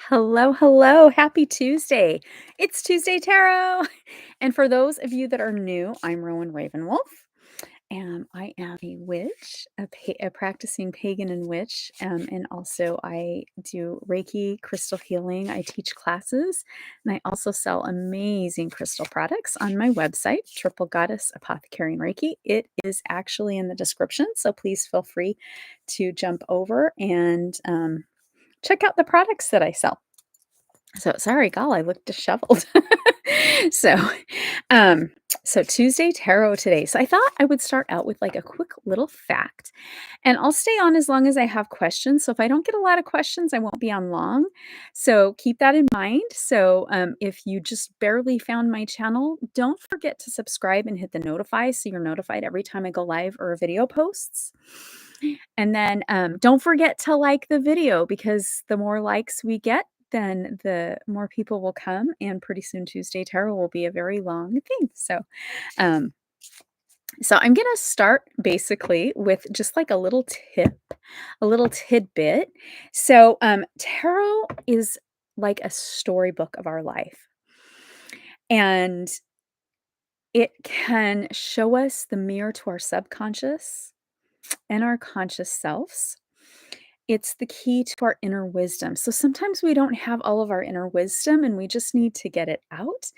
Hello, hello. Happy Tuesday. It's Tuesday Tarot. And for those of you that are new, I'm Rowan Ravenwolf, and I am a witch, a practicing pagan and witch. And also, I do Reiki, crystal healing. I teach classes, and I also sell amazing crystal products on my website, Triple Goddess Apothecary and Reiki. It is actually in the description, so please feel free to jump over and check out the products that I sell. So sorry, gal, I look disheveled. So, um, so Tuesday tarot today. So I thought I would start out with like a quick little fact, and I'll stay on as long as I have questions. So if I don't get a lot of questions, I won't be on long. So keep that in mind. So if you just barely found my channel, don't forget to subscribe and hit the notify so you're notified every time I go live or a video posts. And then don't forget to like the video because the more likes we get, then the more people will come, and pretty soon Tuesday Tarot will be a very long thing. Um, so I'm gonna start basically with just like a little tip, a little tidbit. So tarot is like a storybook of our life, and it can show us the mirror to our subconscious and our conscious selves. It's the key to our inner wisdom. So sometimes we don't have all of our inner wisdom and we just need to get it out,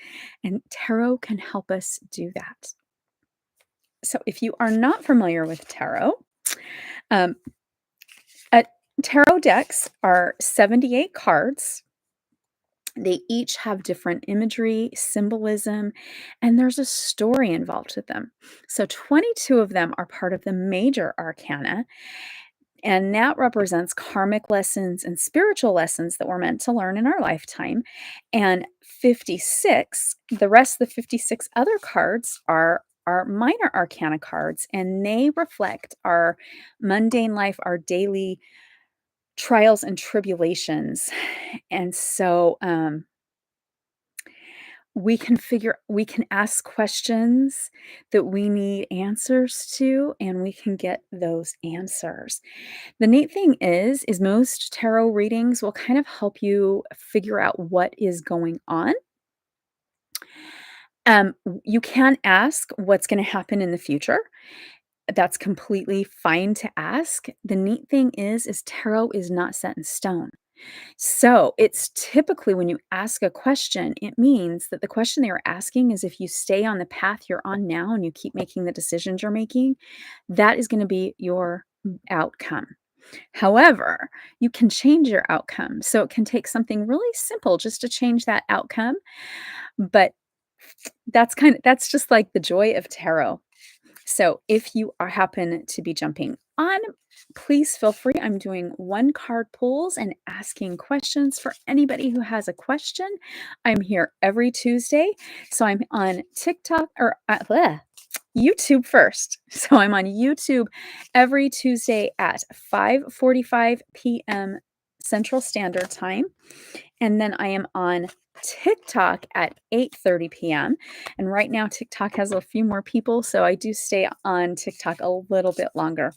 and tarot can help us do that. So if you are not familiar with tarot, um, uh, tarot decks are 78 cards. They each have different imagery, symbolism, and there's a story involved with them. So 22 of them are part of the major arcana, and that represents karmic lessons and spiritual lessons that we're meant to learn in our lifetime. And 56, the rest of the 56 other cards are minor arcana cards, and they reflect our mundane life, our daily trials and tribulations. And so we can ask questions that we need answers to, and we can get those answers. The neat thing is most tarot readings will kind of help you figure out what is going on. You can ask what's going to happen in the future. That's completely fine to ask. The neat thing is tarot is not set in stone. So it's typically when you ask a question, it means that the question they are asking is if you stay on the path you're on now and you keep making the decisions you're making, that is going to be your outcome. However, you can change your outcome. So it can take something really simple just to change that outcome. But that's just like the joy of tarot. So if you happen to be jumping on, please feel free. I'm doing one card pulls and asking questions for anybody who has a question. I'm here every Tuesday. So I'm on TikTok or YouTube first. So I'm on YouTube every Tuesday at 5:45 p.m. Central Standard Time. And then I am on TikTok at 8:30 p.m. And right now TikTok has a few more people, so I do stay on TikTok a little bit longer.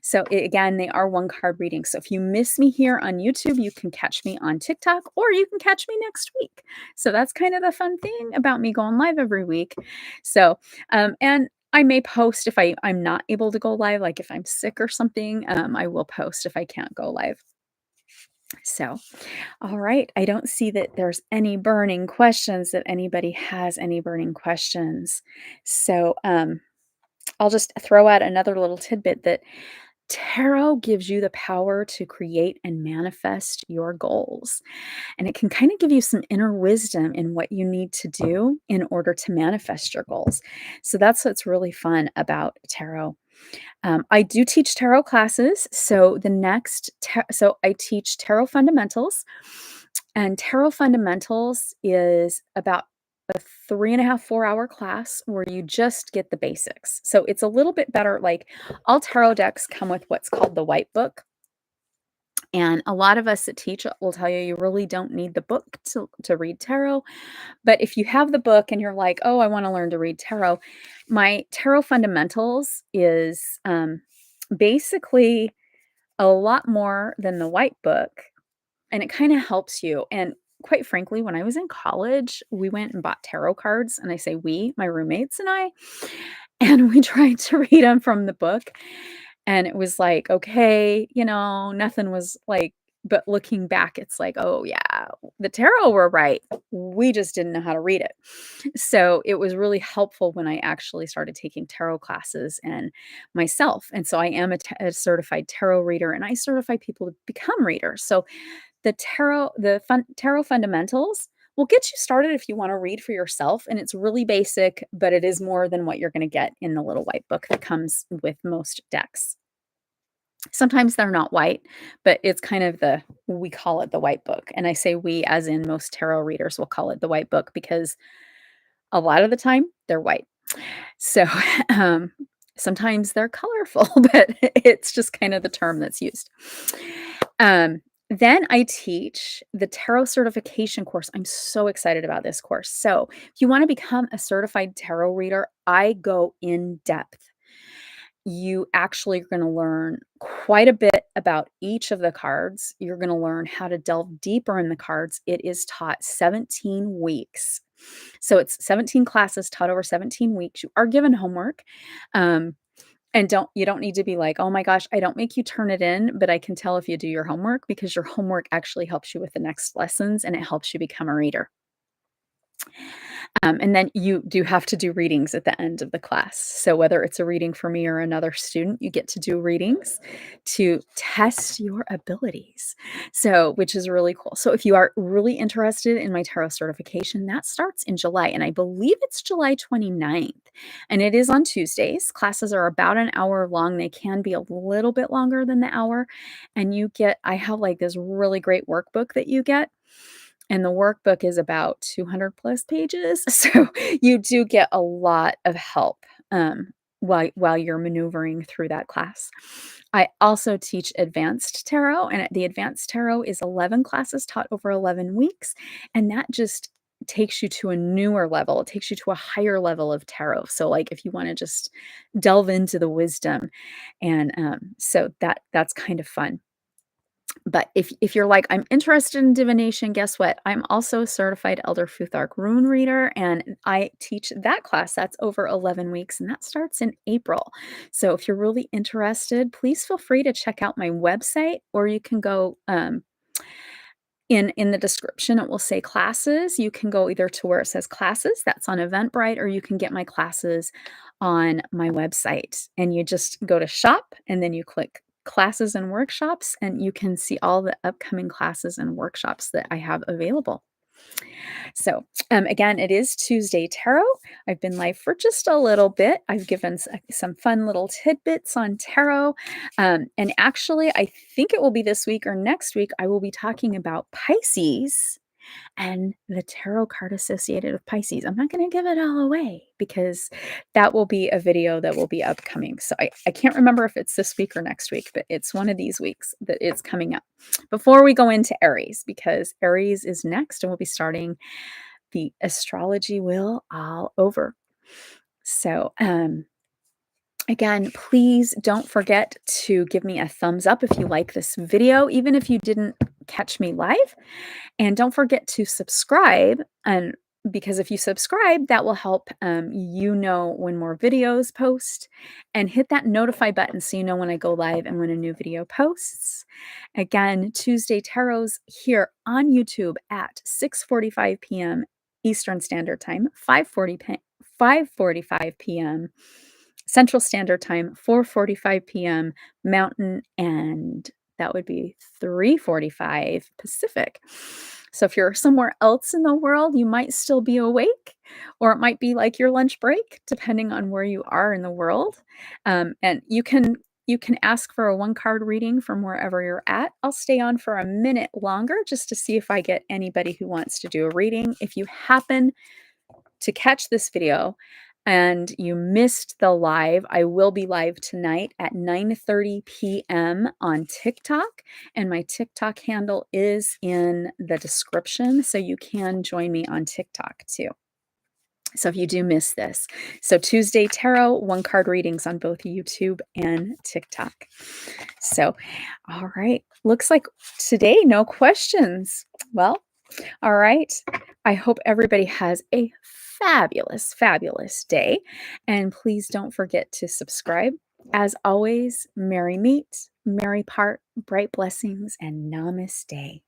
So again, they are one card readings. So if you miss me here on YouTube, you can catch me on TikTok or you can catch me next week. So that's kind of the fun thing about me going live every week. So and I may post if I'm not able to go live, like if I'm sick or something, I will post if I can't go live. So, all right. I don't see that there's any burning questions, that anybody has any burning questions. So, I'll just throw out another little tidbit that tarot gives you the power to create and manifest your goals. And it can kind of give you some inner wisdom in what you need to do in order to manifest your goals. So that's what's really fun about tarot. I do teach tarot classes. So so I teach tarot fundamentals, and tarot fundamentals is about a 3.5, 4 hour class where you just get the basics. So it's a little bit better. Like all tarot decks come with what's called the white book. And a lot of us that teach will tell you really don't need the book to read tarot. But if you have the book and you're like, oh, I want to learn to read tarot, my tarot fundamentals is basically a lot more than the white book. and it kinda helps you, and quite frankly, when I was in college, we went and bought tarot cards, and I say we, my roommates and I, and we tried to read them from the book, and it was like, okay, nothing was like, but looking back, it's like, "Oh, yeah, the tarot were right. We just didn't know how to read it." So, it was really helpful when I actually started taking tarot classes and myself, and so I am a certified tarot reader, and I certify people to become readers. So, the tarot fundamentals will get you started if you wanna read for yourself, and it's really basic, but it is more than what you're gonna get in the little white book that comes with most decks. Sometimes they're not white, but it's kind of we call it the white book, and I say we as in most tarot readers will call it the white book because a lot of the time they're white. So, um, sometimes they're colorful, but it's just kind of the term that's used. Then I teach the tarot certification course. I'm so excited about this course. So, if you want to become a certified tarot reader, I go in depth. You actually are going to learn quite a bit about each of the cards. You're going to learn how to delve deeper in the cards. It is taught 17 weeks. So it's 17 classes taught over 17 weeks. You are given homework. Um, and you don't need to be like, "Oh my gosh, I don't make you turn it in, but I can tell if you do your homework," because your homework actually helps you with the next lessons and it helps you become a reader. And then you do have to do readings at the end of the class. So whether it's a reading for me or another student, you get to do readings to test your abilities. So, which is really cool. So if you are really interested in my tarot certification, that starts in July, and I believe it's July 29th. And it is on Tuesdays. Classes are about an hour long. They can be a little bit longer than the hour. And I have like this really great workbook that you get, and the workbook is about 200 plus pages, so you do get a lot of help, while you're maneuvering through that class. I also teach advanced tarot, and the advanced tarot is 11 classes taught over 11 weeks, and that just takes you to a newer level. It takes you to a higher level of tarot. So, like, if you wanna just delve into the wisdom, and, so that's kind of fun. But if you're like, "I'm interested in divination," guess what? I'm also a certified Elder Futhark rune reader, and I teach that class. That's over 11 weeks, and that starts in April. So if you're really interested, please feel free to check out my website, or you can go, in the description, it will say classes. You can go either to where it says classes, that's on Eventbrite, or you can get my classes on my website. And you just go to shop, and then you click classes and workshops, and you can see all the upcoming classes and workshops that I have available. So, again, it is Tuesday Tarot. I've been live for just a little bit. I've given some fun little tidbits on tarot. And actually, I think it will be this week or next week, I will be talking about Pisces and the tarot card associated with Pisces. I'm not going to give it all away because that will be a video that will be upcoming. So I can't remember if it's this week or next week, but it's one of these weeks that it's coming up. Before we go into Aries, because Aries is next and we'll be starting the astrology wheel all over. So, again, please don't forget to give me a thumbs up if you like this video, even if you didn't catch me live. And don't forget to subscribe, and because if you subscribe, that will help you know when more videos post, and hit that notify button so you know when I go live and when a new video posts. Again, Tuesday Tarots here on YouTube at 6:45 p.m. Eastern Standard Time, 5:45 p.m. Central Standard Time, 4:45 p.m. Mountain, and that would be 3:45 Pacific. So if you're somewhere else in the world, you might still be awake, or it might be like your lunch break, depending on where you are in the world. And you can ask for a one card reading from wherever you're at. I'll stay on for a minute longer just to see if I get anybody who wants to do a reading. If you happen to catch this video and you missed the live, I will be live tonight at 9:30 p.m. on TikTok, and my TikTok handle is in the description, so you can join me on TikTok too. So if you do miss this. So Tuesday Tarot, one card readings on both YouTube and TikTok. So, all right. Looks like today, no questions. Well, all right. I hope everybody has a fabulous, fabulous day. And please don't forget to subscribe. As always, merry meet, merry part, bright blessings, and namaste.